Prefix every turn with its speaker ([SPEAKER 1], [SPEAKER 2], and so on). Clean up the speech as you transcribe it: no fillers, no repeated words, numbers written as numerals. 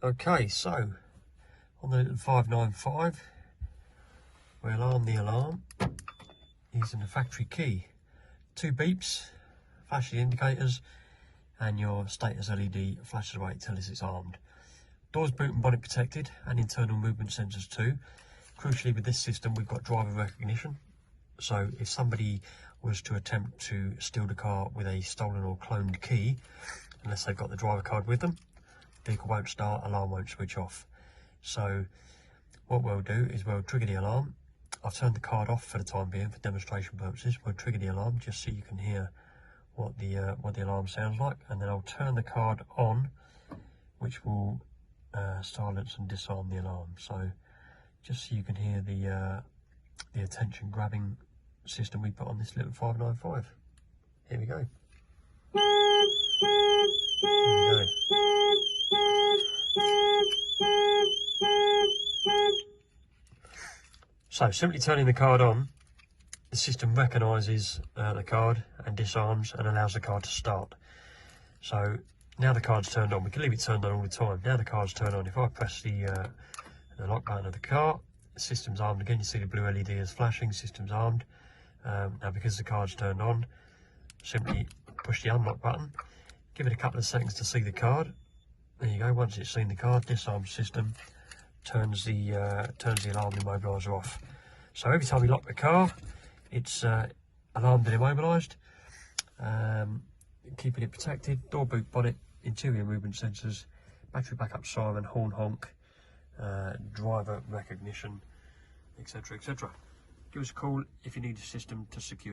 [SPEAKER 1] Okay, so on the little 595, we'll arm the alarm using the factory key. 2 beeps, flash the indicators, and your status LED flashes away to tell us it's armed. Doors, boot and bonnet protected, and internal movement sensors too. Crucially, with this system, we've got driver recognition. So if somebody was to attempt to steal the car with a stolen or cloned key, unless they've got the driver card with them, vehicle won't start, alarm won't switch off. So what we'll do is we'll trigger the alarm. I've turned the card off for the time being for demonstration purposes. We'll trigger the alarm just so you can hear what the alarm sounds like, and then I'll turn the card on, which will silence and disarm the alarm. So just so you can hear the attention grabbing system we put on this little 595. Here we go. So simply turning the card on, the system recognises the card and disarms and allows the car to start. So now the card's turned on. We can leave it turned on all the time. Now the card's turned on. If I press the lock button of the car, the system's armed again. You see the blue LED is flashing, system's armed. Now because the card's turned on, simply push the unlock button, give it a couple of seconds to see the card. There you go. Once it's seen the card, disarms system, turns the alarm and immobiliser off. So every time you lock the car, it's alarmed and immobilised, keeping it protected. Door, boot, bonnet, interior movement sensors, battery backup, siren, horn honk, driver recognition, etc, etc. Give us a call if you need a system to secure